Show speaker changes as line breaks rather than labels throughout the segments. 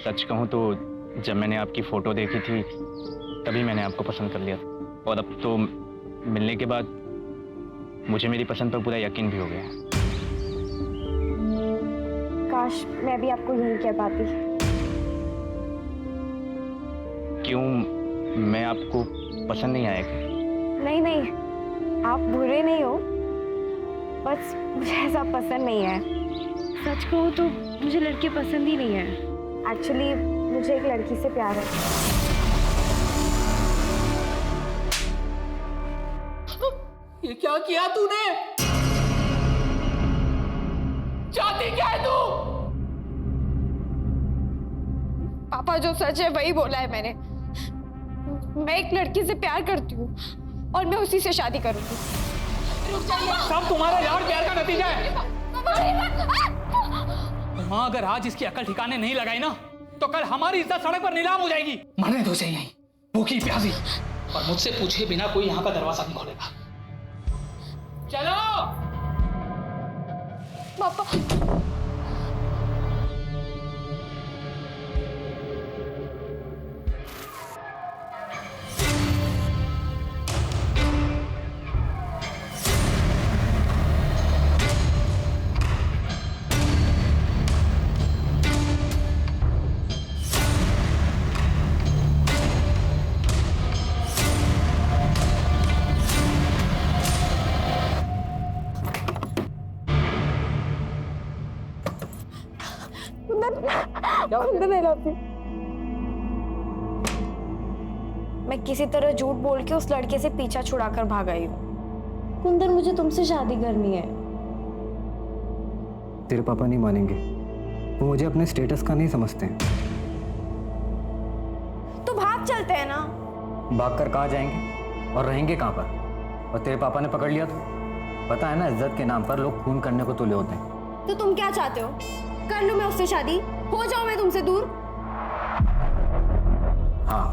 सच कहूँ तो जब मैंने आपकी फोटो देखी थी तभी मैंने आपको पसंद कर लिया और अब तो मिलने के बाद मुझे मेरी पसंद पर पूरा यकीन भी हो गया।
काश मैं भी आपको यही कह पाती।
क्यों, मैं आपको पसंद नहीं आया क्या?
नहीं नहीं, आप बुरे नहीं हो, बस मुझे ऐसा पसंद नहीं है। सच कहूँ तो मुझे लड़के पसंद ही नहीं है। एक्चुअली मुझे एक लड़की से प्यार है।
ये क्या किया तूने? चाहती क्या है तू?
पापा जो सच है वही बोला है मैंने। मैं एक लड़की से प्यार करती हूँ और मैं उसी से शादी करूंगी।
सब तुम्हारे लाड़ प्यार का नतीजा है। माँ अगर आज इसकी अकल ठिकाने नहीं लगाई ना तो कल हमारी इज्जत सड़क पर नीलाम हो जाएगी। मरने दो इसे यहीं, भूखी प्यासी, और मुझसे पूछे बिना कोई यहाँ का दरवाजा नहीं खोलेगा। चलो
पापा। मैं किसी तरह झूठ बोल के उस लड़के से पीछा छुड़ाकर भाग आई हूँ। कुंदन, मुझे तुमसे शादी करनी है।
तेरे पापा नहीं मानेंगे, वो मुझे अपने स्टेटस का नहीं समझते हैं।
तो भाग चलते हैं ना।
भाग कर कहाँ जाएंगे और रहेंगे कहाँ पर? और तेरे पापा ने पकड़ लिया तो पता है ना, इज्जत के नाम पर लोग खून करने को तुले होते हैं।
तो तुम क्या चाहते हो? कर लूं मैं उससे शादी? हो जाऊं मैं तुमसे दूर?
हाँ,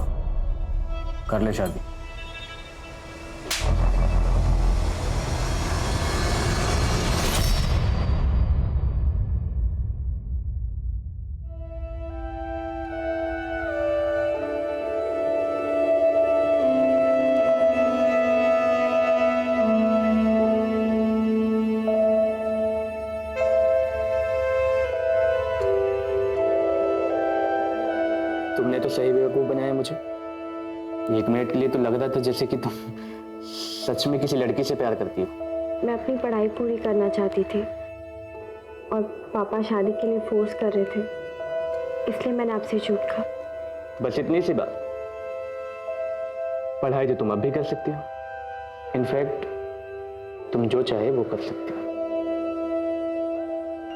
कर ले शादी।
तुमने तो सही बेवकूफ बनाया मुझे। एक मिनट के लिए तो लग रहा था जैसे कि तुम सच में किसी लड़की से प्यार करती हो।
मैं अपनी पढ़ाई पूरी करना चाहती थी और पापा शादी के लिए फोर्स कर रहे थे, इसलिए मैंने आपसे झूठ कहा।
बस इतनी सी बात। पढ़ाई तो तुम अब भी कर सकती हो। इनफैक्ट तुम जो चाहे वो कर सकती हो।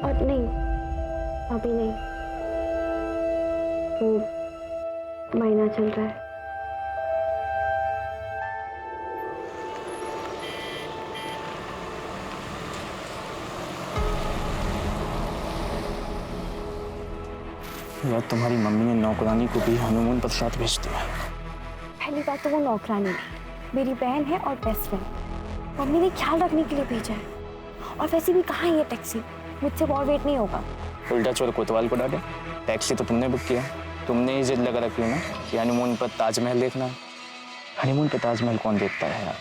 और नहीं, अभी नहीं, वो महीना चल रहा है।
यार, तुम्हारी मम्मी ने नौकरानी को भी हनीमून पर साथ भेज दिया।
पहली बात तो वो नौकरानी नहीं, मेरी बहन है और बेस्ट फ्रेंड। मम्मी ने ख्याल रखने के लिए भेजा है। और वैसे भी कहाँ है ये टैक्सी? मुझसे और वेट नहीं होगा।
उल्टा चोर कोतवाल को डाले। टैक्सी तो तुमने बुक किया। तुमने ही जिद लगा रखी है ना कि हनीमून पर ताजमहल देखना है। हनीमून पर ताजमहल कौन देखता है यार?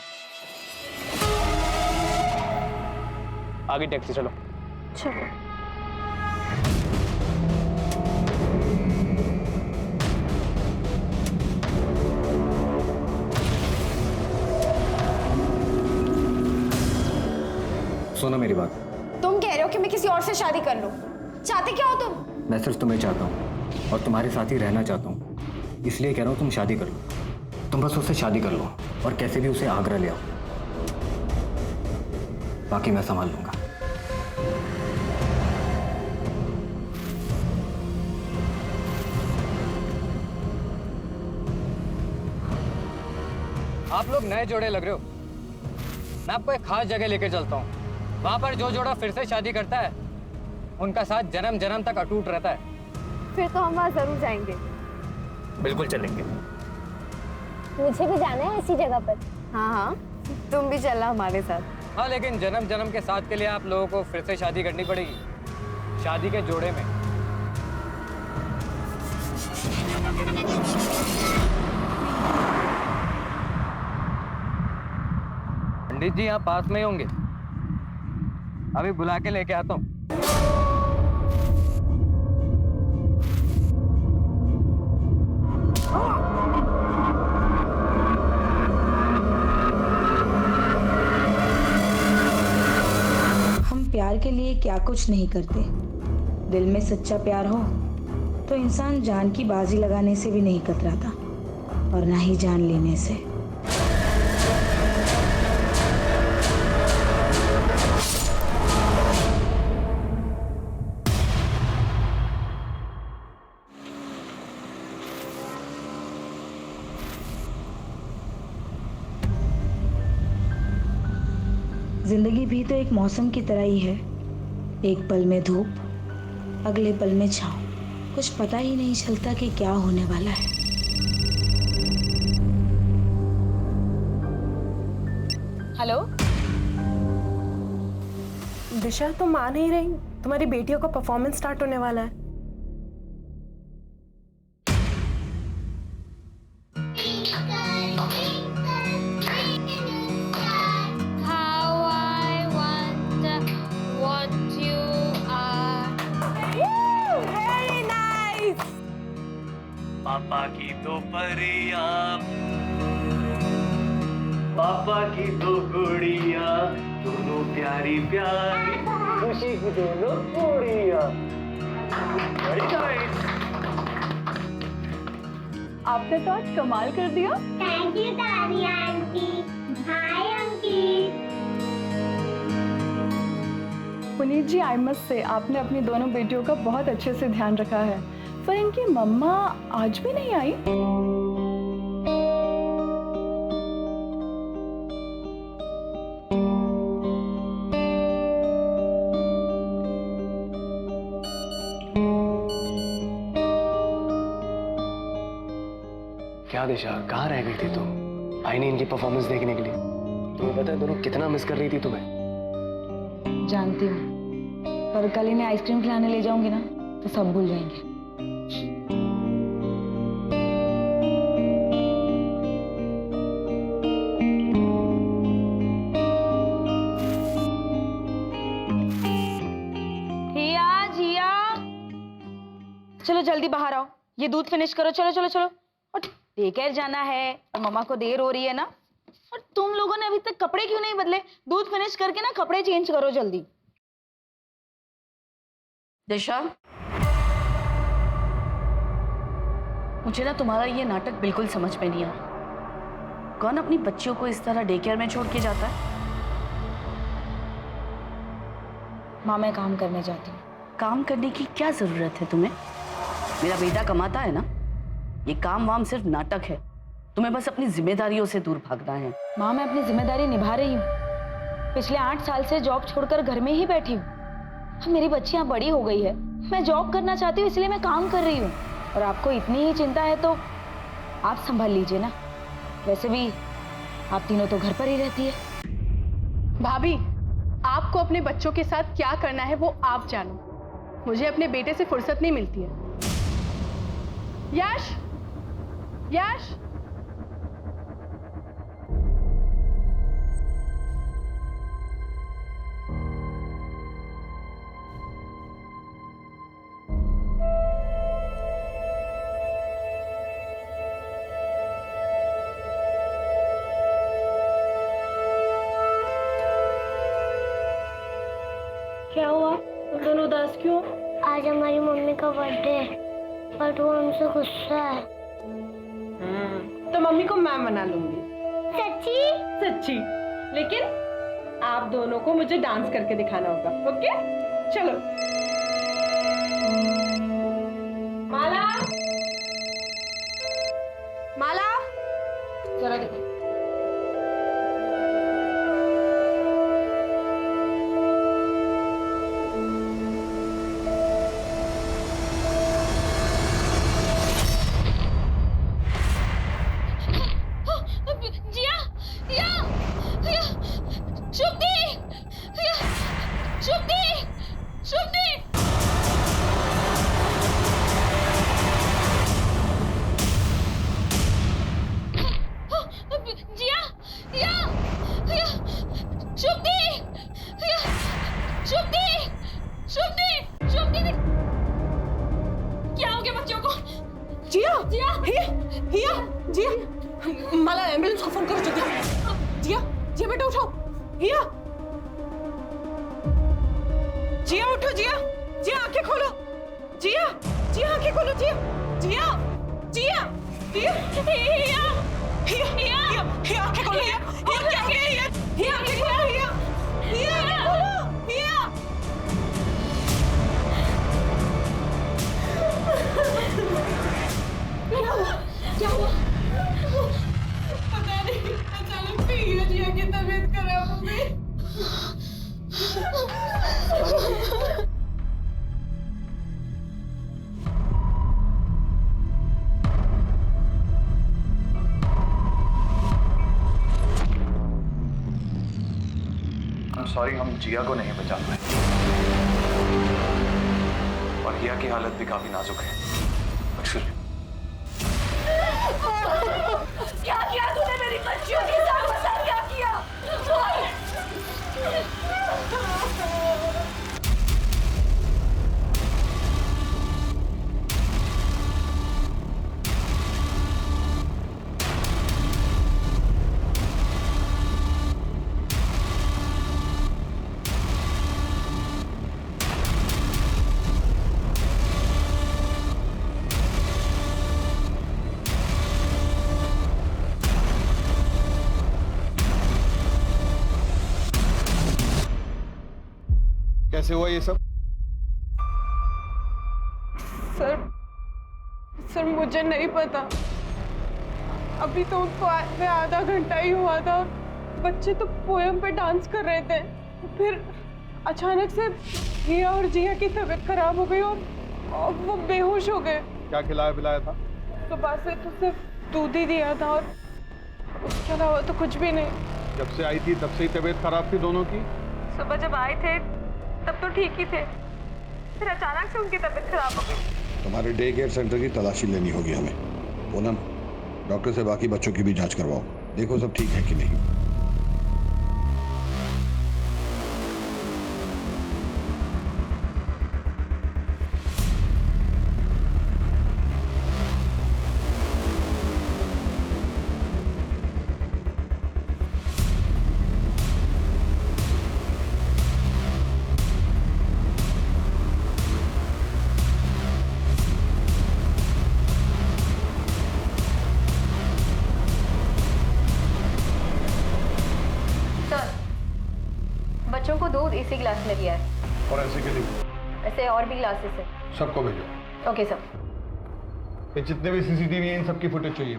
आगे टैक्सी, चलो।
चलो।
सुनो मेरी बात।
तुम कह रहे हो कि मैं किसी और से शादी कर लूं? चाहते क्या हो तुम?
मैं सिर्फ तुम्हें चाहता हूँ और तुम्हारे साथ ही रहना चाहता हूँ, इसलिए कह रहा हूँ तुम शादी कर लो। तुम बस उससे शादी कर लो और कैसे भी उसे आगरा ले आओ, बाकी मैं संभाल लूंगा। आप लोग नए जोड़े लग रहे हो। मैं आपको एक खास जगह लेकर चलता हूँ। वहां पर जो जोड़ा फिर से शादी करता है उनका साथ जन्म जन्म तक अटूट रहता है।
फिर तो हम वहाँ जरूर जाएंगे।
बिल्कुल चलेंगे।
मुझे भी जाना है ऐसी जगह पर। हाँ हाँ, तुम भी चलना हमारे साथ।
हाँ, लेकिन जन्म जन्म के साथ के लिए आप लोगों को फिर से शादी करनी पड़ेगी, शादी के जोड़े में। पंडित जी यहाँ पास में ही होंगे, अभी बुला के लेके आता हूँ।
हम प्यार के लिए क्या कुछ नहीं करते। दिल में सच्चा प्यार हो तो इंसान जान की बाजी लगाने से भी नहीं कतराता, और ना ही जान लेने से। जिंदगी भी तो एक मौसम की तरह ही है, एक पल में धूप, अगले पल में छाँव। कुछ पता ही नहीं चलता कि क्या होने वाला है।
हेलो
दिशा, तुम आ नहीं रही? तुम्हारी बेटियों का परफॉर्मेंस स्टार्ट होने वाला है।
How I wonder what you are.
Very nice.
पापा की दो परियां, पापा की दो गुड़िया, दोनों प्यारी प्यारी, खुशी की दोनों गुड़िया। Very nice.
आपने तो आज कमाल कर दिया।
Thank you, Tanya aunty. Hi, aunty.
Puneet ji, I must say आपने अपनी दोनों बेटियों का बहुत अच्छे से ध्यान रखा है। पर इनकी मम्मा आज भी नहीं आई।
क्या दिशा, कहाँ रह गई थी तुम? आई नहीं इनकी परफॉर्मेंस देखने के लिए? तुम्हें पता है दोनों कितना मिस कर रही थी तुम्हें?
जानती हूँ, पर कल इन्हें आइसक्रीम खिलाने ले जाऊंगी ना तो सब भूल जाएंगे।
जिया जिया, चलो जल्दी बाहर आओ, ये दूध फिनिश करो। चलो चलो चलो, और डेकेयर जाना है और मम्मा को देर हो रही है ना। और तुम लोगों ने अभी तक कपड़े क्यों नहीं बदले? दूध फिनिश करके ना कपड़े चेंज करो जल्दी।
दिशा, मुझे ना तुम्हारा ये नाटक बिल्कुल समझ में नहीं आ रहा। कौन अपनी बच्चियों को इस तरह डे केयर में छोड़ के जाता है?
माँ, मैं काम करने जाती हूँ।
काम करने की क्या जरूरत है तुम्हें? मेरा बेटा कमाता है ना। ये काम वाम सिर्फ नाटक है, तुम्हें बस अपनी जिम्मेदारियों से दूर भागना है।
माँ, मैं अपनी जिम्मेदारी निभा रही हूँ। पिछले 8 साल से जॉब छोड़कर घर में ही बैठी हूँ। अब मेरी बच्चियाँ बड़ी हो गई है, मैं जॉब करना चाहती हूँ, इसलिए मैं काम कर रही हूँ। और आपको इतनी ही चिंता है तो आप संभाल लीजिए ना। वैसे भी आप तीनों तो घर पर ही रहती है।
भाभी, आपको अपने बच्चों के साथ क्या करना है वो आप जानो। मुझे अपने बेटे से फुर्सत नहीं मिलती है। यश, यश, क्या हुआ? तुम दोनों उदास क्यों?
आज हमारी मम्मी का बर्थडे है, पर वो हमसे गुस्सा है।
तो मम्मी को मैं मना लूंगी।
सच्ची?
सच्ची। लेकिन आप दोनों को मुझे डांस करके दिखाना होगा, ओके? चलो। माला, माला, जरा देखो।
जिया, या, या, शुभदी, या, शुभदी, शुभदी।
जिया जिया हिया जिया मला एम्बुलेंस को फोन करो जल्दी जिया जिया बेटा उठो हिया जिया उठो जिया जिया आंखें खोलो जिया जिया आंखें खोलो जिया जिया जिया जिया हिया हिया हिया हिया आंखें खोलो हिया हिया क्या हिया हिया हिया आंखें खोलो हिया हिया आंखें खोलो हिया क्या हुआ पता नहीं अचानक से हिया जिया की तबीयत खराब हो गई
सॉरी, हम जिया को नहीं बचा पाए और हिया की हालत भी काफी नाजुक है। एक्चुअली
क्या किया तूने मेरी बच्चियों के साथ क्या किया?
कैसे हुआ ये सब?
सर मुझे नहीं पता। अभी तो उनको आए आधा घंटा ही हुआ था। बच्चे तो पोयम पे डांस कर रहे थे, फिर अचानक से हिया और जिया की तबीयत खराब हो गई और वो बेहोश हो गए।
क्या खिलाया पिलाया था?
सुबह से तो सिर्फ दूध ही दिया था और उसके अलावा तो कुछ भी नहीं।
जब से आई थी तब से ही तबीयत खराब थी दोनों की?
सुबह जब आए थे तब तो ठीक ही थे, फिर अचानक से उनकी तबीयत खराब हो गई।
तुम्हारे डे केयर सेंटर की तलाशी लेनी होगी हमें। पूनम, डॉक्टर से बाकी बच्चों की भी जांच करवाओ, देखो सब ठीक है कि नहीं।
बच्चों को दूध इसी गिलास में दिया है
और ऐसे के लिए
ऐसे और भी ग्लासेस है।
सबको भेजो।
Okay sir.
ये जितने भी सीसीटीवी हैं इन सबकी फुटेज चाहिए।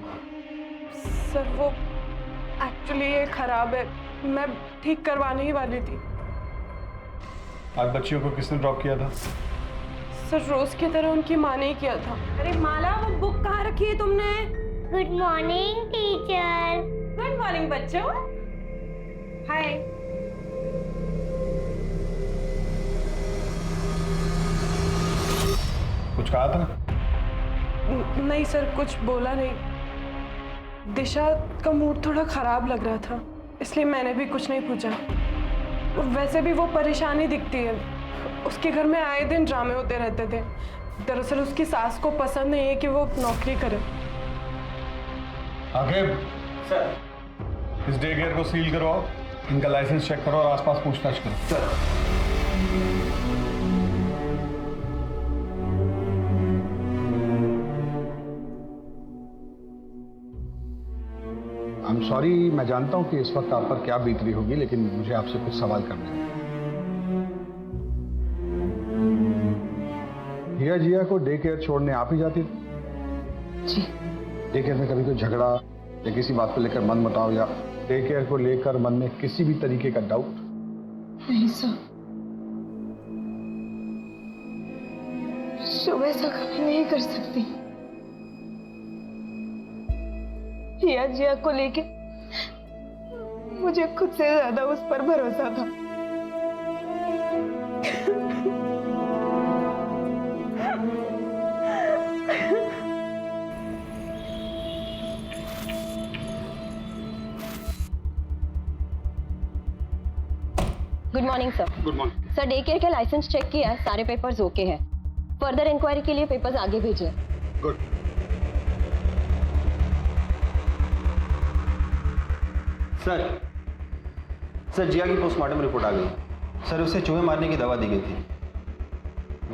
सर वो एक्चुअली ये खराब है, मैं ठीक करवाने ही वाली थी।
आज बच्चियों को किसने ड्रॉप किया था?
सर रोज की तरह उनकी माँ ने ही किया था। अरे माला, वो बुक कहाँ रखी है तुमने?
Good morning teacher.
Good morning बच्चों। हाय।
कुछ कहा था?
नहीं सर, कुछ बोला नहीं। दिशा का मूड थोड़ा खराब लग रहा था, इसलिए मैंने भी कुछ नहीं पूछा। वैसे भी वो परेशानी दिखती है, उसके घर में आए दिन ड्रामे होते रहते थे। दरअसल उसकी सास को पसंद नहीं है कि वो नौकरी करे।
आगे सर, इस डे केयर को सील करवाओ, इनका लाइसेंस चेक करो और आसपास पूछताछ करो। सर। I'm sorry, मैं जानता हूं कि इस वक्त आप पर क्या बीत रही होगी, लेकिन मुझे आपसे कुछ सवाल करने हैं। हिया जिया को डे केयर छोड़ने आप ही जाती थी?
जी।
डे केयर में कभी कोई झगड़ा या किसी बात को लेकर मन मुटाव या डे केयर को लेकर मन में किसी भी तरीके का डाउट?
नहीं सर, सुबह से कभी नहीं कर सकती। हिया जिया को लेके मुझे खुद से ज्यादा उस पर भरोसा था।
Good morning sir.
Good morning
sir, day care का लाइसेंस चेक किया, सारे पेपर्स ओके हैं। फर्दर इंक्वायरी के लिए पेपर्स आगे भेजिए।
गुड।
सर जिया की पोस्टमार्टम रिपोर्ट आ गई। सर उसे चूहे मारने की दवा दी गई थी।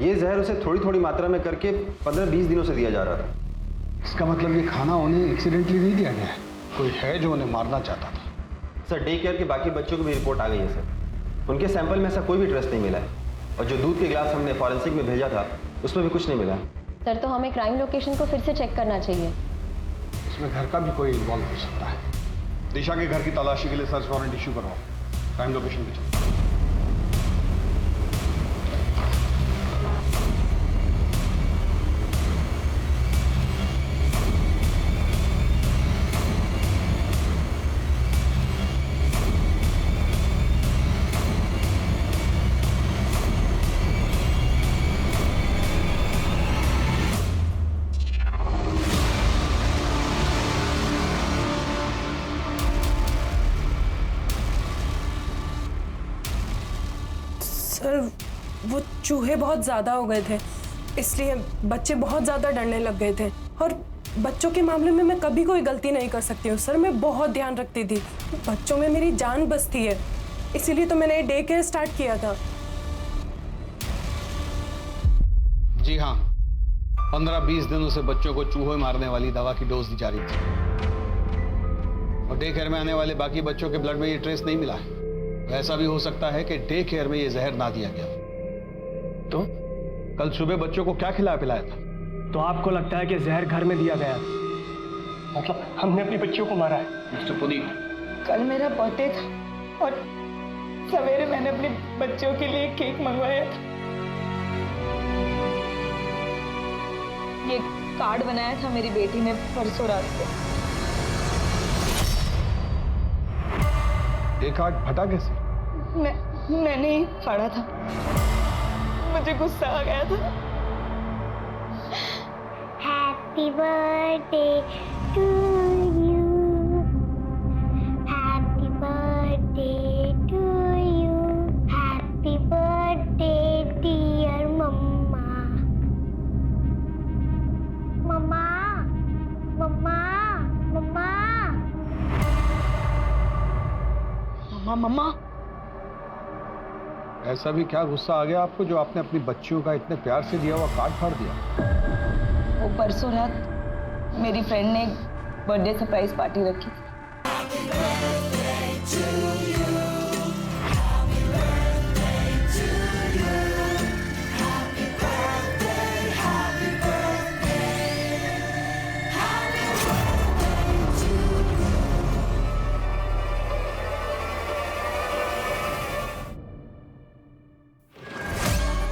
ये जहर उसे थोड़ी थोड़ी मात्रा में करके 15-20 दिनों से दिया जा रहा था।
इसका मतलब ये खाना उन्हें एक्सीडेंटली नहीं दिया गया है, कोई है जो उन्हें मारना चाहता था।
सर डे केयर के बाकी बच्चों की भी रिपोर्ट आ गई है सर। उनके सैंपल में ऐसा कोई भी ट्रेस नहीं मिला है और जो दूध के गिलास हमने फॉरेंसिक में भेजा था उसमें भी कुछ नहीं मिला।
सर तो हमें क्राइम लोकेशन को फिर से चेक करना चाहिए।
इसमें घर का भी कोई इन्वॉल्व हो सकता है। दिशा के घर की तलाशी के लिए सर्च वारंट इशू करवाओ, क्राइम लोकेशन पे चलो।
सर वो चूहे बहुत ज़्यादा हो गए थे, इसलिए बच्चे बहुत ज़्यादा डरने लग गए थे। और बच्चों के मामले में मैं कभी कोई गलती नहीं कर सकती हूँ सर। मैं बहुत ध्यान रखती थी, बच्चों में मेरी जान बसती है, इसीलिए तो मैंने डे केयर स्टार्ट किया था।
जी हाँ, 15-20 दिनों से बच्चों को चूहे मारने वाली दवा की डोज दी जा रही थी और डे केयर में आने वाले बाकी बच्चों के ब्लड में ये ट्रेस नहीं मिला है। ऐसा भी हो सकता है कि डे केयर में ये जहर ना दिया गया।
तो
कल सुबह बच्चों को क्या खिलाया पिलाया था?
तो आपको लगता है कि जहर घर में दिया गया, मतलब हमने अपनी बच्चियों को मारा है?
मिस्टर पुनीत,
कल मेरा बर्थडे था और सवेरे मैंने अपने बच्चों के लिए केक मंगवाया था। ये कार्ड बनाया था मेरी बेटी ने परसों रात को।
ये कार्ड फटा कैसे?
मैंने ही फाड़ा था, मुझे गुस्सा आ गया था।
Happy birthday to you, happy birthday to you, happy birthday dear mamma. मम्मा मम्मा मम्मा
मम्मा मम्मा।
ऐसा भी क्या गुस्सा आ गया आपको जो आपने अपनी बच्चियों का इतने प्यार से दिया हुआ कार्ड फाड़ दिया?
वो परसों रात मेरी फ्रेंड ने एक बर्थडे सरप्राइज पार्टी रखी थी।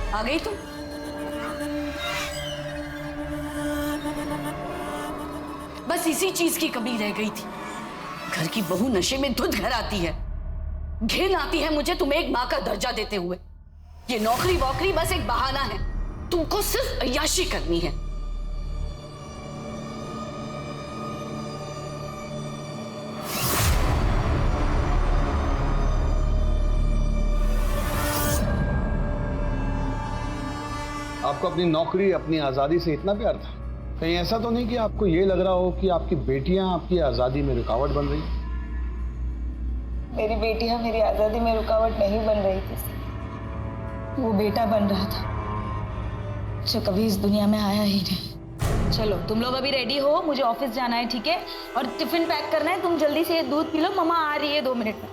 आ गई तुम? बस इसी चीज की कमी रह गई थी। घर की बहू नशे में धुत घर आती है। घिन आती है मुझे तुम्हें एक माँ का दर्जा देते हुए। ये नौकरी वोकरी बस एक बहाना है, तुमको सिर्फ अय्याशी करनी है।
आपको अपनी नौकरी, अपनी आजादी से इतना प्यार था? कहीं ऐसा तो नहीं कि आपको ये लग रहा हो कि आपकी बेटियां आपकी आजादी में रुकावट बन रही?
मेरी बेटियां मेरी आजादी में रुकावट नहीं बन रही थी, वो बेटा बन रहा था जो कभी इस दुनिया में आया ही नहीं। चलो तुम लोग अभी रेडी हो, मुझे ऑफिस जाना है, ठीक है? और टिफिन पैक करना है। तुम जल्दी से दूध पी लो, मम्मा आ रही है 2 मिनट में।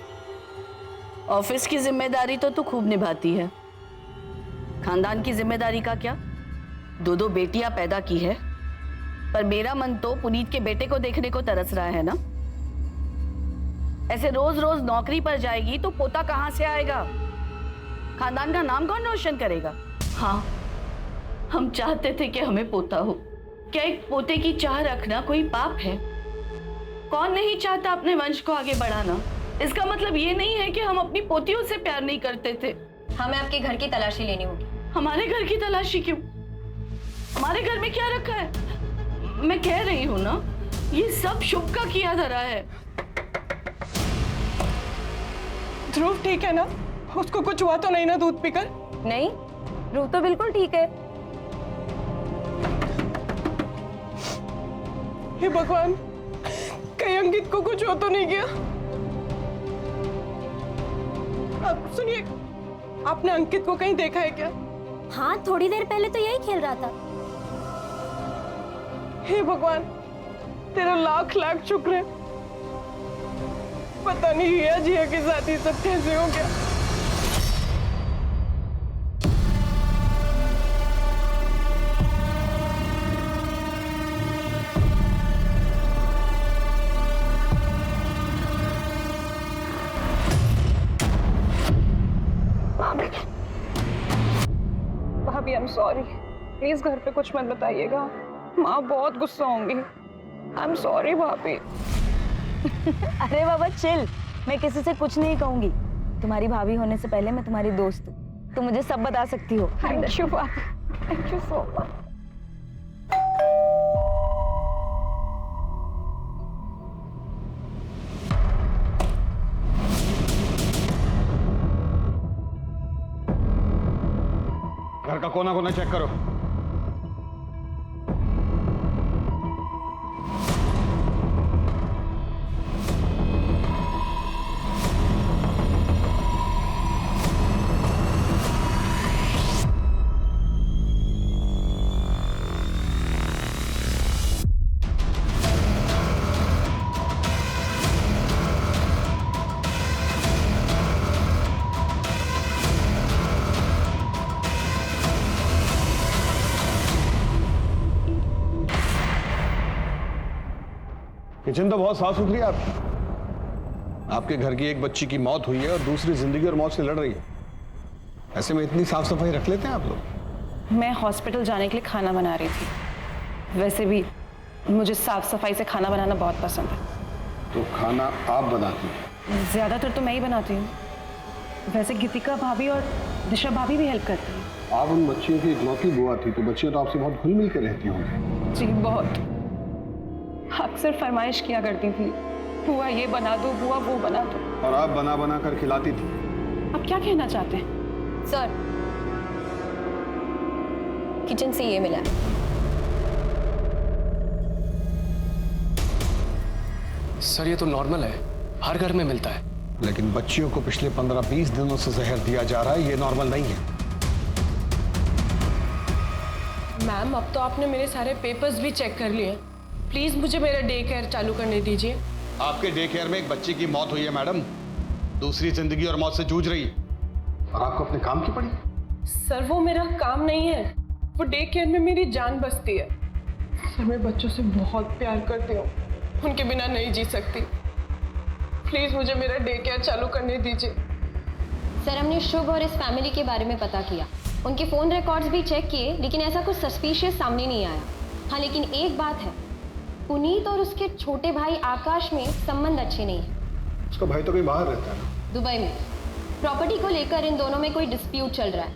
ऑफिस की जिम्मेदारी तो तू खूब निभाती है, खानदान की जिम्मेदारी का क्या? 2 बेटियां पैदा की है, पर मेरा मन तो पुनीत के बेटे को देखने को तरस रहा है ना। ऐसे रोज रोज नौकरी पर जाएगी तो पोता कहां से आएगा? खानदान का नाम कौन रोशन करेगा? हाँ, हम चाहते थे कि हमें पोता हो। क्या एक पोते की चाह रखना कोई पाप है? कौन नहीं चाहता अपने वंश को आगे बढ़ाना? इसका मतलब ये नहीं है कि हम अपनी पोतियों से प्यार नहीं करते थे।
हमें आपके घर की तलाशी लेनी होगी।
हमारे घर की तलाशी क्यों? हमारे घर में क्या रखा है? मैं कह रही हूँ ना, ये सब शुभ का किया धरा है।
ध्रुव ठीक है ना? उसको कुछ हुआ तो नहीं ना दूध पीकर?
नहीं, ध्रुव तो बिल्कुल ठीक है।
हे भगवान, कहीं अंकित को कुछ हो तो नहीं गया? अब सुनिए, आपने अंकित को कहीं देखा है क्या?
हाँ, थोड़ी देर पहले तो यही खेल रहा था।
हे भगवान, तेरा लाख लाख शुक्र है। पता नहीं हिया जिया के साथ ही सब कैसे हो गया।
भाभी आई एम सॉरी, प्लीज घर पे कुछ मत बताइएगा, माँ बहुत गुस्सा होंगी। आई एम सॉरी भाभी।
अरे बाबा चिल, मैं किसी से कुछ नहीं कहूंगी। तुम्हारी भाभी होने से पहले मैं तुम्हारी दोस्त हूँ, तुम मुझे सब बता सकती हो।
थैंक यू भाभी, थैंक यू सो मच।
घर का कोना कोना चेक करो। किचन तो बहुत साफ सुथरी है आपकी। आपके घर की एक बच्ची की मौत हुई है और दूसरी जिंदगी और मौत से लड़ रही है। ऐसे में इतनी साफ सफाई रख लेते हैं आप लोग?
मैं हॉस्पिटल जाने के लिए खाना बना रही थी। वैसे भी मुझे साफ सफाई से खाना बनाना बहुत पसंद है।
तो खाना आप बनाती हैं?
ज्यादातर तो मैं ही बनाती हूँ। वैसे गीतिका भाभी और दिशा भाभी भी हेल्प करती हैं।
आप उन बच्चियों की इकलौती बुआ थी, तो बच्चियां तो आपसे बहुत घुल मिल के रहती होंगी।
जी बहुत, अक्सर फरमाइश किया करती थी, बुआ ये बना दो, बुआ वो बना दो।
और आप बना बना कर खिलाती थी।
आप क्या कहना चाहते हैं?
सर, किचन से ये मिला।
सर ये तो नॉर्मल है, हर घर में मिलता है।
लेकिन बच्चियों को पिछले 15-20 दिनों से जहर दिया जा रहा है, ये नॉर्मल नहीं है।
मैम, अब तो आपने मेरे सारे पेपर्स भी चेक कर लिए। प्लीज मुझे मेरा डे केयर चालू करने दीजिए।
आपके डे केयर में एक बच्ची की मौत हुई है मैडम, दूसरी जिंदगी और मौत से जूझ रही है, और आपको अपने काम की पड़ी।
सर वो मेरा काम नहीं है, वो डे केयर में मेरी जान बसती है। सर मैं बच्चों से बहुत प्यार करती हूँ, उनके बिना नहीं जी सकती। प्लीज मुझे मेरा डे केयर चालू करने दीजिए।
सर, हमने शुभ और इस फैमिली के बारे में पता किया, उनके फोन रिकॉर्ड्स भी चेक किए, लेकिन ऐसा कुछ सस्पिशियस सामने नहीं आया। हाँ, लेकिन एक बात है, पुनीत और उसके छोटे भाई आकाश में संबंध अच्छे नहीं है।
उसका भाई तो कहीं बाहर रहता है ना?
दुबई में। प्रॉपर्टी को लेकर इन दोनों में कोई डिस्प्यूट चल रहा है।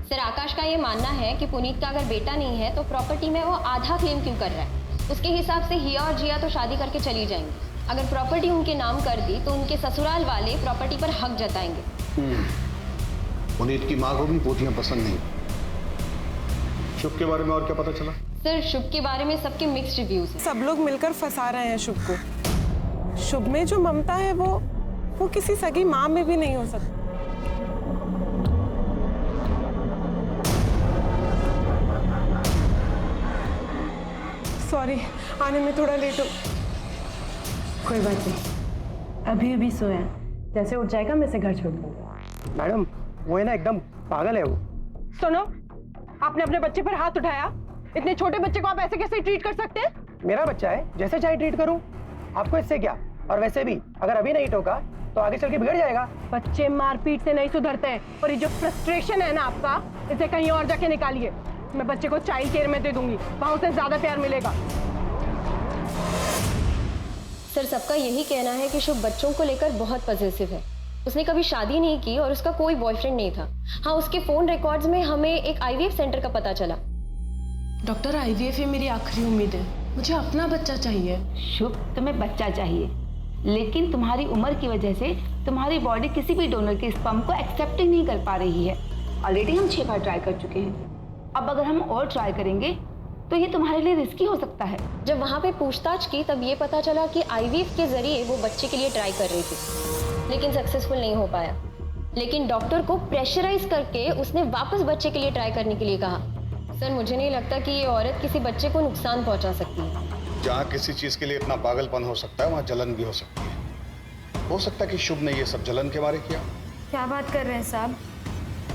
सर, आकाश का ये मानना है कि पुनीत का अगर बेटा नहीं है तो प्रॉपर्टी में वो आधा क्लेम क्यों कर रहा है। उसके हिसाब से हिया और जिया तो शादी करके चली जाएंगी। अगर प्रॉपर्टी उनके नाम कर दी तो उनके ससुराल वाले प्रॉपर्टी पर हक जताएंगे।
पुनीत की माँ को भी पोतियां पसंद नहीं। शुभ के बारे में और क्या पता चला?
सर, शुभ के बारे में सबके मिक्स्ड रिव्यूज हैं।
सब लोग मिलकर फंसा रहे हैं शुभ को। शुभ में जो ममता है वो किसी सगी माँ में भी नहीं हो सकती। सॉरी, आने में थोड़ा लेट हो।
कोई बात नहीं, अभी अभी सोया, जैसे उठ जाएगा मैं इसे घर छोड़ दूंगा।
मैडम वो है ना एकदम पागल है वो।
सुनो, आपने अपने बच्चे पर हाथ उठाया। इतने छोटे बच्चे को आप ऐसे कैसे ट्रीट कर सकते हैं?
मेरा बच्चा है, जैसे चाहे ट्रीट करूं, आपको इससे क्या। और वैसे भी अगर अभी नहीं टोका तो आगे चल के बिगड़ जाएगा।
बच्चे मारपीट से नहीं सुधरते हैं, और ये जो फ्रस्ट्रेशन है ना आपका, इसे कहीं और जाके निकालिए। मैं बच्चे को चाइल्ड केयर में दे दूंगी, वहां उसे ज्यादा प्यार मिलेगा।
सर, सबका यही कहना है कि शुभ बच्चों को लेकर बहुत पॉजिटिव है। उसने कभी शादी नहीं की और उसका कोई बॉयफ्रेंड नहीं था। हाँ, उसके फोन रिकॉर्ड्स में हमें एक IVF सेंटर का पता चला।
डॉक्टर, IVF ही मेरी आखिरी उम्मीद है, मुझे अपना बच्चा चाहिए।
शुभ, तुम्हें बच्चा चाहिए, लेकिन तुम्हारी उम्र की वजह से तुम्हारी बॉडी किसी भी डोनर के स्पर्म को एक्सेप्ट ही नहीं कर पा रही है। ऑलरेडी हम 6 बार ट्राई कर चुके हैं, अब अगर हम और ट्राई करेंगे तो ये तुम्हारे लिए रिस्की हो सकता है।
जब वहाँ पे पूछताछ की तब ये पता चला कि IVF के जरिए वो बच्चे के लिए ट्राई कर रही थी, लेकिन सक्सेसफुल नहीं हो पाया।
लेकिन डॉक्टर को प्रेशराइज करके उसने वापस बच्चे के लिए ट्राई करने के लिए कहा। सर मुझे नहीं लगता कि ये औरत किसी बच्चे को नुकसान पहुंचा सकती है।
जहाँ किसी चीज के लिए इतना पागलपन हो सकता है वहाँ जलन भी हो सकती है। हो सकता है कि शुभ ने ये सब जलन के मारे किया।
क्या बात कर रहे हैं साहब?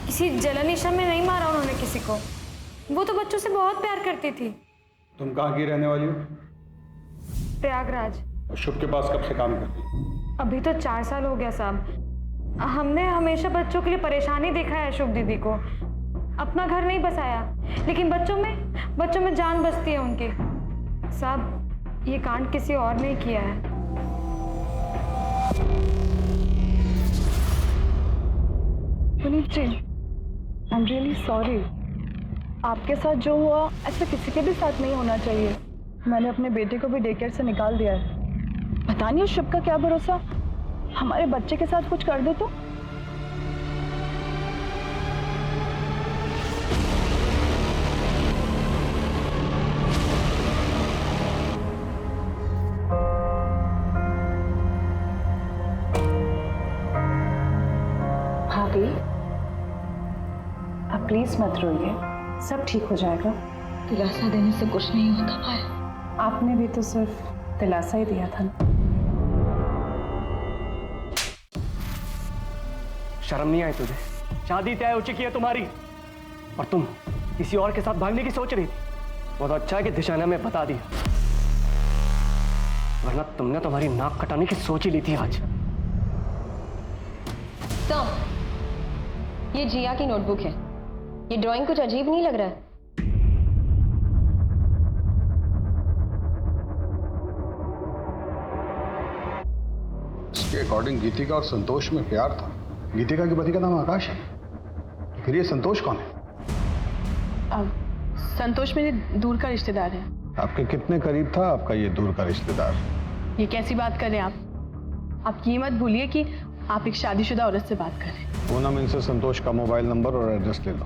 किसी जलनिशा में नहीं मारा उन्होंने किसी को। वो तो बच्चों से बहुत प्यार करती थी।
तुम कहाँ की रहने वाली हो?
प्रयागराज।
और शुभ के पास कब से काम करती हो?
अभी तो 4 साल हो गया साहब। हमने हमेशा बच्चों के लिए परेशानी देखा है शुभ दीदी को। अपना घर नहीं बसाया, लेकिन बच्चों में जान बसती है उनकी। साहब ये कांड किसी और ने किया है।
Puneet ji, I am really sorry. आपके साथ जो हुआ ऐसा किसी के भी साथ नहीं होना चाहिए। मैंने अपने बेटे को भी डे केयर से निकाल दिया है। पता नहीं उस शुभ का क्या भरोसा, हमारे बच्चे के साथ कुछ कर दे तो।
भाभी आप प्लीज मत रोइए, सब ठीक हो जाएगा। दिलासा देने से कुछ नहीं होता भाई। आपने भी तो सिर्फ दिलासा ही दिया था।
शर्म नहीं आई तुझे? शादी तय हो चुकी है तुम्हारी और तुम किसी और के साथ भागने की सोच रही थी। बहुत अच्छा है कि दिशा ने हमें बता दिया, वरना तुमने तुम्हारी नाक कटाने की सोच ही ली थी आज।
तो ये जिया की नोटबुक है। ये ड्राइंग कुछ अजीब नहीं लग रहा है?
इसके अकॉर्डिंग गीतिका और संतोष में प्यार था। गीतिका के पति का नाम आकाश है, फिर ये संतोष कौन है?
संतोष मेरे दूर का रिश्तेदार है।
आपके कितने करीब था आपका ये दूर का रिश्तेदार?
ये कैसी बात कर रहे हैं आप ये मत भूलिए कि आप एक शादीशुदा औरत से बात कर रहे हैं।
पूनम, इनसे संतोष का मोबाइल नंबर और एड्रेस ले लो।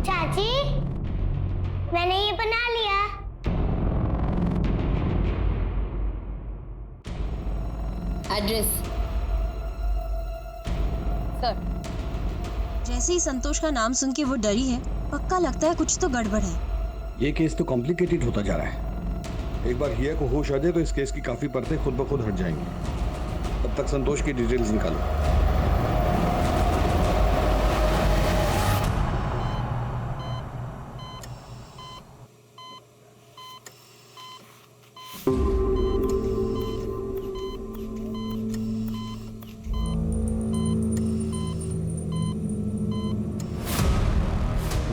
चाची मैंने ये बना लिया।
Address sir.
जैसे ही संतोष का नाम सुन के वो डरी है, पक्का लगता है कुछ तो गड़बड़ है।
ये केस तो कॉम्प्लिकेटेड होता जा रहा है। एक बार हिया को होश आ जाए तो इस केस की काफी परतें खुद ब खुद हट जाएंगी। तब तक संतोष की डिटेल्स निकालो।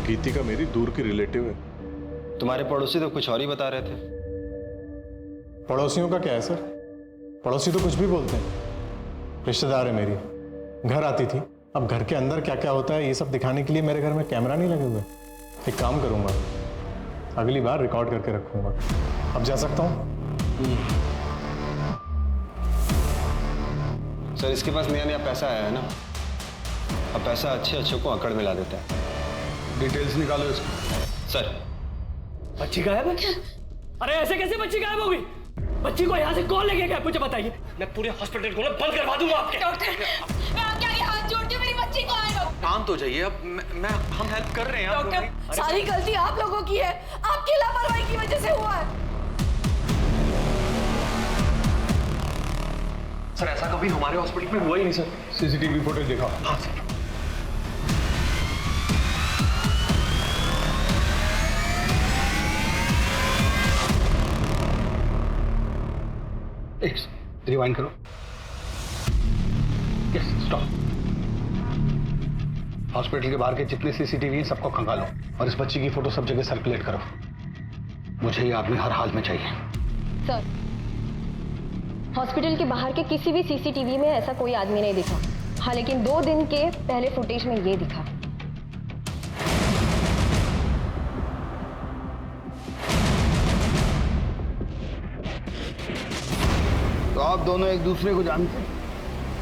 गीतिका मेरी दूर की रिलेटिव है।
तुम्हारे पड़ोसी तो कुछ और ही बता रहे थे।
पड़ोसियों का क्या है सर? पड़ोसी तो कुछ भी बोलते हैं। रिश्तेदार है मेरी, घर आती थी। अब घर के अंदर क्या क्या होता है ये सब दिखाने के लिए मेरे घर में कैमरा नहीं लगे हुए। एक काम करूंगा, अगली बार रिकॉर्ड करके रखूंगा। अब जा सकता हूँ?
सर इसके पास नया नया पैसा आया है ना, अब पैसा अच्छे अच्छे को अकड़ में ला देता है।
डिटेल्स निकालो इसको।
सर
बच्ची गायब है क्या? अरे ऐसे कैसे बच्ची गायब हो गई? बच्ची को यहाँ से कौन लेके गया मुझे बताइए। मैं पूरे हॉस्पिटल को बंद करवा दूंगा आपके।
डॉक्टर मैं आपके आगे हाथ जोड़ती हूँ, मेरी बच्ची को आए।
शांत हो जाइए, अब हम हेल्प कर रहे हैं।
डॉक्टर सारी गलती आप लोगों की है, आपकी लापरवाही की वजह से हुआ है।
सर ऐसा कभी हमारे हॉस्पिटल में हुआ ही नहीं सर।
सीसीटीवी फुटेज दिखाओ।
हाँ सर।
रिवाइंड करो। Yes stop. हॉस्पिटल के बाहर के जितने सीसीटीवी सबको खंगालो और इस बच्ची की फोटो सब जगह सर्कुलेट करो। मुझे ये आदमी हर हाल में चाहिए।
सर हॉस्पिटल के बाहर के किसी भी सीसीटीवी में ऐसा कोई आदमी नहीं दिखा। हाँ लेकिन 2 दिन के पहले फुटेज में ये दिखा।
तो आप दोनों एक दूसरे को जानते हैं?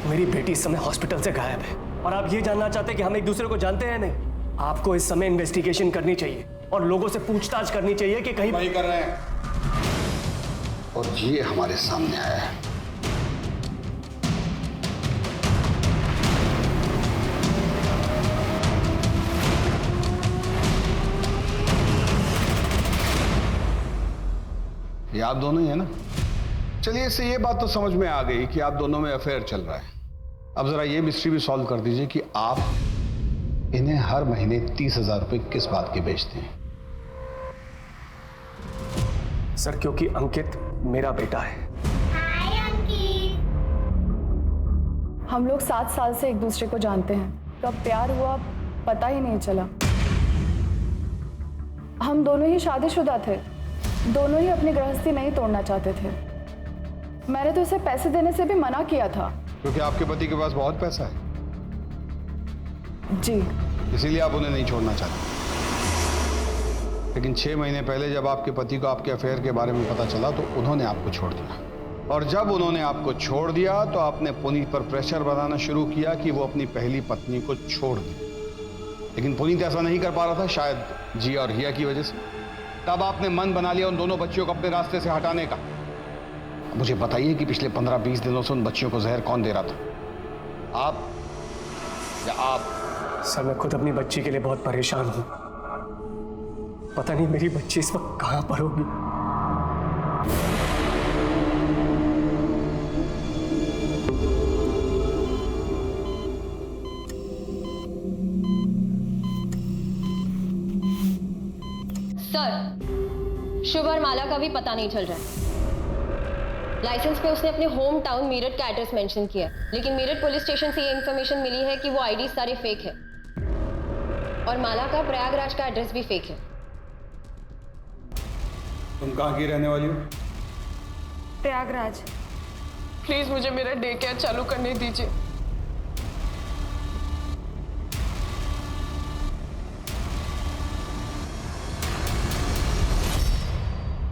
मेरी बेटी इस समय हॉस्पिटल से गायब है और आप ये जानना चाहते हैं कि हम एक दूसरे को जानते हैं? नहीं, आपको इस समय इन्वेस्टिगेशन करनी चाहिए और लोगों से पूछताछ करनी चाहिए कि कहीं
वही कर रहे हैं और ये हमारे सामने आया है। ये आप दोनों ही है ना? चलिए, इससे ये बात तो समझ में आ गई कि आप दोनों में अफेयर चल रहा है। अब जरा ये मिस्ट्री भी सॉल्व कर दीजिए कि आप इन्हें हर महीने 30,000 रुपए किस बात के बेचते हैं?
सर, क्योंकि अंकित मेरा बेटा है।
हम लोग 7 साल से एक दूसरे को जानते हैं। कब प्यार हुआ पता ही नहीं चला। हम दोनों ही शादीशुदा थे, दोनों ही अपनी गृहस्थी नहीं तोड़ना चाहते थे। मैंने तो इसे पैसे देने से भी मना किया था।
क्योंकि आपके पति के पास बहुत पैसा है।
जी,
इसीलिए आप उन्हें नहीं छोड़ना चाहते। लेकिन 6 महीने पहले जब आपके पति को आपके अफेयर के बारे में पता चला तो उन्होंने आपको छोड़ दिया, और जब उन्होंने आपको छोड़ दिया तो आपने पुनीत पर प्रेशर बनाना शुरू किया कि वो अपनी पहली पत्नी को छोड़ दे। लेकिन पुनीत ऐसा नहीं कर पा रहा था, शायद जिया और हिया की वजह से। तब आपने मन बना लिया उन दोनों बच्चियों को अपने रास्ते से हटाने का। मुझे बताइए कि पिछले 15-20 दिनों से उन बच्चियों को जहर कौन दे रहा था, आप या आप?
सर, मैं खुद अपनी बच्ची के लिए बहुत परेशान हूं। पता नहीं मेरी बच्ची इस वक्त कहां पर होगी।
सर, शुभ और माला का भी पता नहीं चल रहा है। लाइसेंस पे उसने अपने होम टाउन मीरठ का एड्रेस मेंशन किया, लेकिन मीरठ पुलिस स्टेशन से ये इन्फॉर्मेशन मिली है कि वो आईडी सारे फेक है, और माला का प्रयागराज का एड्रेस भी फेक है।
तुम कहाँ की रहने वाली हो?
प्रयागराज। प्लीज मुझे मेरा डे केयर चालू करने दीजिए।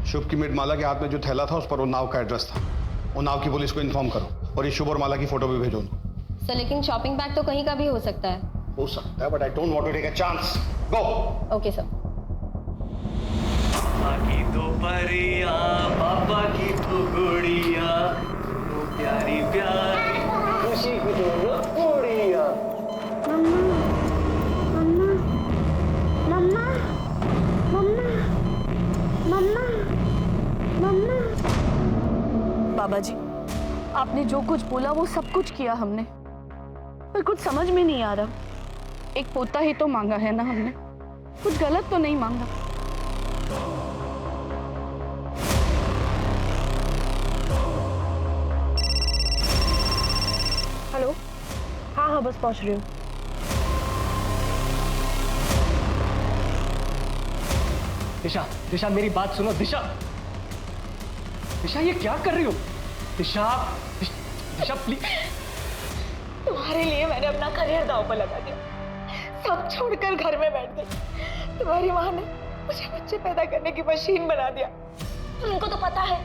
शुभ की माला के हाथ में जो थैला था उस पर उन्नाव का एड्रेस था। उन्नाव की पुलिस को इन्फॉर्म करो और ये शुभ और माला की फोटो भी भेजो।
सर, लेकिन शॉपिंग बैग तो कहीं का भी हो सकता है।
हो सकता है, but I don't want to take a chance. Go.
Okay sir.
माँ की तो परिया, पापा की तो गुड़िया, तो प्यारी प्यारी खुशी की दोनों गुड़िया।
मम्मा, मम्मा, मम्मा, मम्मा।
बाबा जी, आपने जो कुछ बोला वो सब कुछ किया हमने, पर कुछ समझ में नहीं आ रहा। एक पोता ही तो मांगा है ना हमने, कुछ गलत तो नहीं मांगा।
हेलो। हाँ हाँ, बस पहुंच रही हूँ।
दिशा, दिशा मेरी बात सुनो। दिशा, दिशा ये क्या कर रही हो? दिशा, दिशा प्लीज।
तुम्हारे लिए मैंने अपना करियर दांव पर लगा दिया, सब छोड़कर घर में बैठ गई। तुम्हारी माँ ने मुझे बच्चे पैदा करने की मशीन बना दिया। उनको तो पता है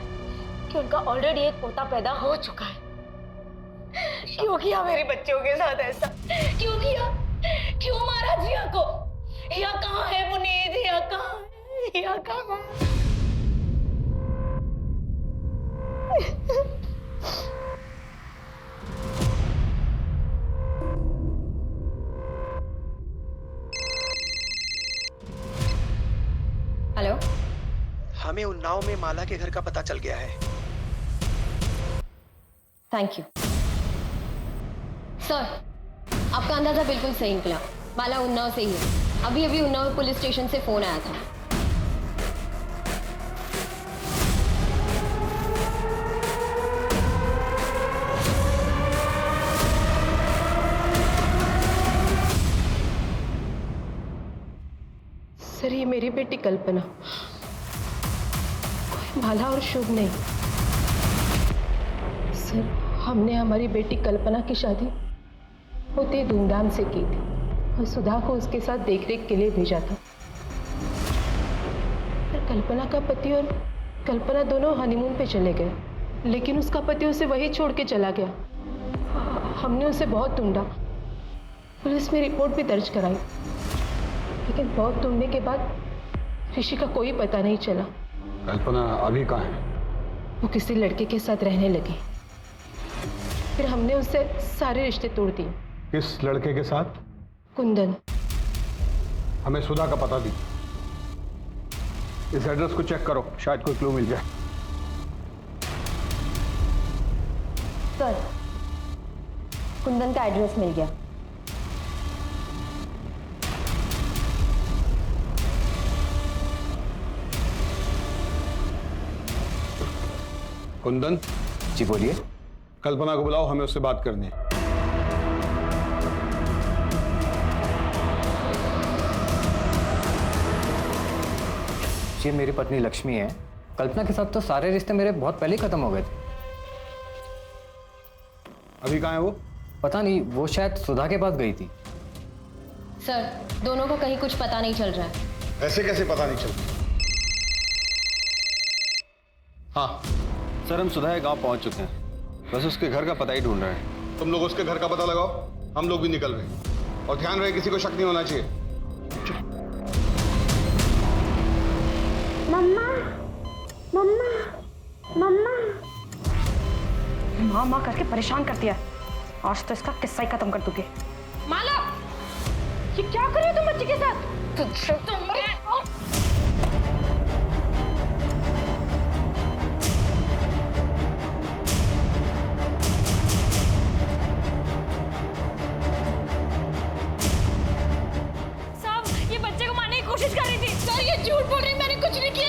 कि उनका ऑलरेडी एक पोता पैदा हो चुका है। क्यों किया मेरे बच्चों के साथ ऐसा? क्यों किया? क्यों मारा जिया को? हिया कहाँ है पुनीत? हिया कहाँ है? हिया कहाँ है?
हेलो।
हमें उन्नाव में माला के घर का पता चल गया है।
थैंक यू सर, आपका अंदाजा बिल्कुल सही निकला। माला उन्नाव से ही है। अभी अभी उन्नाव पुलिस स्टेशन से फोन आया था।
सर, ये मेरी बेटी कल्पना, कोई माला और शुभ नहीं। सर, हमने हमारी बेटी कल्पना की शादी बहुत ही धूमधाम से की थी और सुधा को उसके साथ देखरेख के लिए भेजा था। पर कल्पना का पति और कल्पना दोनों हनीमून पे चले गए, लेकिन उसका पति उसे वहीं छोड़ के चला गया। हमने उसे बहुत ढूंढा, पुलिस में रिपोर्ट भी दर्ज कराई,
लेकिन बहुत ढूंढने के बाद ऋषि का कोई पता नहीं चला।
कल्पना अभी कहाँ है?
वो किसी लड़के के साथ रहने लगी। फिर हमने उससे सारे रिश्ते तोड़ दिए।
किस लड़के के साथ?
कुंदन।
हमें सुधा का पता दी। इस एड्रेस को चेक करो, शायद कोई क्लू मिल जाए।
सर, कुंदन का एड्रेस मिल गया।
कुंदन।
जी बोलिए।
कल्पना को बुलाओ, हमें उससे बात करनी है।
ये मेरी पत्नी लक्ष्मी है। कल्पना के साथ तो सारे रिश्ते मेरे बहुत पहले ही खत्म हो गए थे।
अभी कहाँ है वो?
पता नहीं, वो शायद सुधा के पास गई थी।
सर, दोनों को कहीं कुछ पता नहीं चल रहा है।
ऐसे कैसे पता नहीं चलता? हाँ
सर, हम सुधा के गांव पहुंच चुके हैं, बस उसके घर का पता ही ढूंढ रहे हैं।
तुम लोग उसके घर का पता लगाओ, हम लोग भी निकल रहे हैं। और ध्यान रहे, किसी को शक नहीं होना चाहिए।
मम्मा, मम्मा, मम्मा।
माँ माँ करके परेशान कर दिया। आज तो इसका किस्सा ही खत्म कर दूंगी।
माला, ये क्या कर रही हो तुम बच्चे के साथ?
ये बच्चे को मारने की कोशिश कर रही थी। सर, ये झूठ बोल रही है, मैंने कुछ नहीं किया।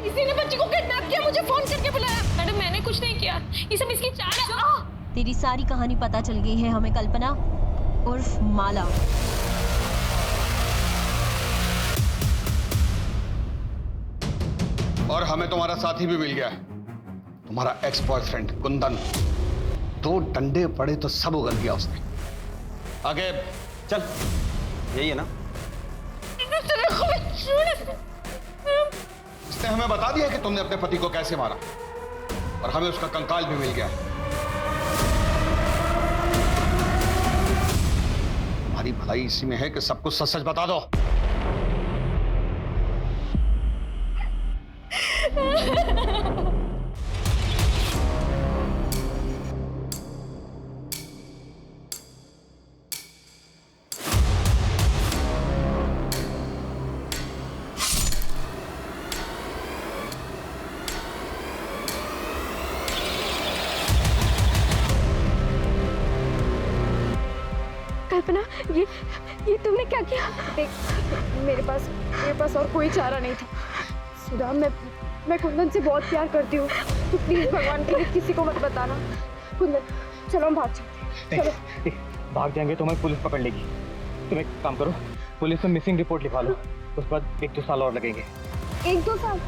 इसी ने बच्चे को किडनैप किया, मुझे फोन करके बुलाया। मैडम, मैंने कुछ नहीं किया, ये सब इसकी चाल है।
तेरी सारी कहानी पता चल गई है हमें, कल्पना उर्फ माला।
और हमें तुम्हारा साथी भी मिल गया है, तुम्हारा एक्स बॉयफ्रेंड कुंदन। 2 डंडे पड़े तो सब उगल गया उसने। आगे
चल, यही है ना?
इसने हमें बता दिया कि तुमने अपने पति को कैसे मारा, और हमें उसका कंकाल भी मिल गया है। हमारी भलाई इसी में है कि सब कुछ सच सच बता दो।
कल्पना, ये तुमने क्या किया? देख, मेरे पास और कोई चारा नहीं था। सुधा, मैं कुंदन से बहुत प्यार करती हूँ। तो प्लीज भगवान के लिए किसी को मत बताना। कुंदन, चलो हम भाग चलते हैं। चलो।
भाग जाएंगे तो हमें पुलिस पकड़ लेगी। तुम एक काम करो, पुलिस में मिसिंग रिपोर्ट लिखवा लो। उसके बाद 1-2 साल और लगेंगे।
1-2 साल?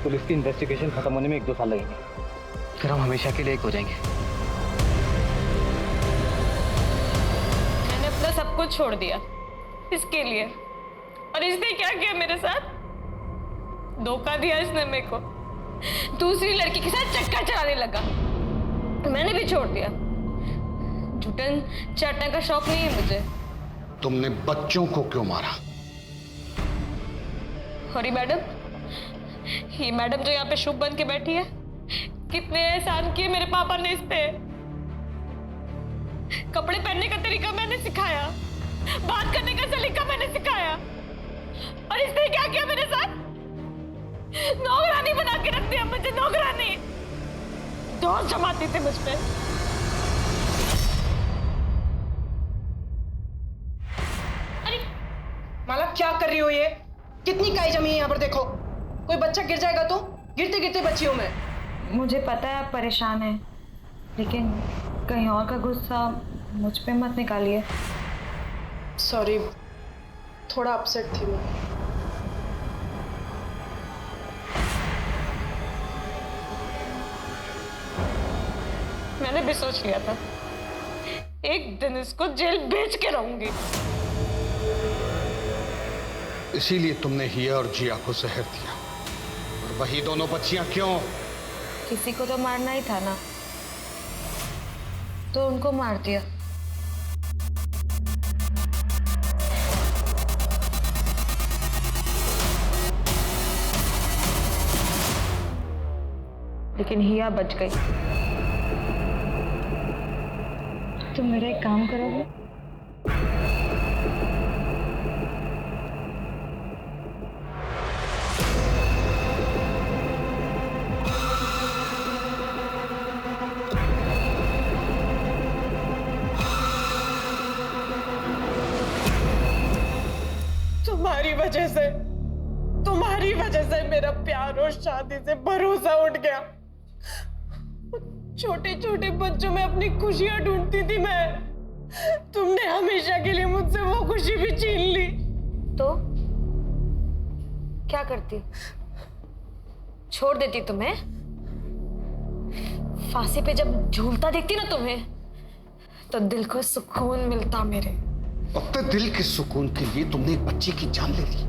पुलिस की इन्वेस्टिगेशन खत्म होने में 1-2 साल लगेंगे। फिर हम हमेशा के लिए एक हो जाएंगे।
मैंने अपना सब कुछ छोड़ दिया इसके लिए, और इसने क्या किया मेरे साथ? धोखा दिया इसने मेरे को। दूसरी लड़की के साथ चक्कर चलाने लगा, तो मैंने भी छोड़ दिया। जुटन चाटने का शौक नहीं है मुझे।
तुमने बच्चों को क्यों मारा?
और ये मैडम जो यहाँ पे शुभ बन के बैठी है, कितने एहसान किए मेरे पापा ने इस पे। कपड़े पहनने का तरीका मैंने सिखाया, बात करने का सलीका मैंने सिखाया, और इसने क्या किया मेरे साथ? नौकरानी बना के रख दिया मुझे, नौकरानी। दोस्त जमाती थे मुझ पे।
अरे माला, क्या कर रही हो ये? कितनी काई जमी है यहाँ पर, देखो। कोई बच्चा गिर जाएगा तो? गिरते गिरते बची हूँ मैं।
मुझे पता है आप परेशान हैं, लेकिन कहीं और का गुस्सा मुझ पे मत निकालिए।
सॉरी, थोड़ा अपसेट थी मैं।
मैंने भी सोच लिया था एक दिन इसको जेल भेज के रहूंगी।
इसीलिए तुमने हिया और जिया को जहर दिया, और वही दोनों बच्चियां क्यों?
किसी को तो मारना ही था ना, तो उनको मार दिया।
लेकिन हिया बच गई। तुम मेरा एक काम करोगे?
तुम्हारी वजह से मेरा प्यार और शादी से भरोसा उठ गया। छोटे छोटे बच्चों में अपनी खुशियां ढूंढती थी मैं। तुमने हमेशा के लिए मुझसे वो खुशी भी छीन ली।
तो क्या करती? छोड़ देती तुम्हें? फांसी पे जब झूलता देखती ना तुम्हें, तो दिल को सुकून मिलता मेरे।
अपने दिल के सुकून के लिए तुमने एक बच्ची की जान ले ली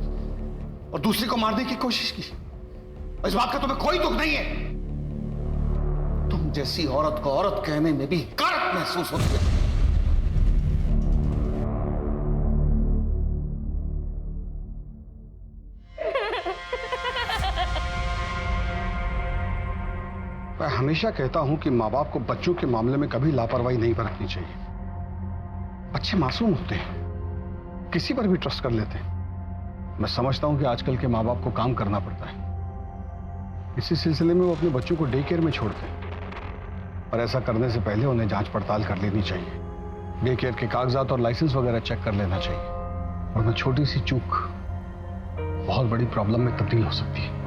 और दूसरी को मारने की कोशिश की। इस बात का तुम्हें कोई दुख नहीं है? तुम जैसी औरत को औरत कहने में भी हकारत महसूस होती है। मैं हमेशा कहता हूं कि मां बाप को बच्चों के मामले में कभी लापरवाही नहीं बरतनी चाहिए। बच्चे मासूम होते हैं, किसी पर भी ट्रस्ट कर लेते हैं। मैं समझता हूं कि आजकल के माँ बाप को काम करना पड़ता है, इसी सिलसिले में वो अपने बच्चों को डे केयर में छोड़ते हैं। और ऐसा करने से पहले उन्हें जांच पड़ताल कर लेनी चाहिए। डे केयर के कागजात और लाइसेंस वगैरह चेक कर लेना चाहिए, वरना छोटी सी चूक बहुत बड़ी प्रॉब्लम में तब्दील हो सकती है।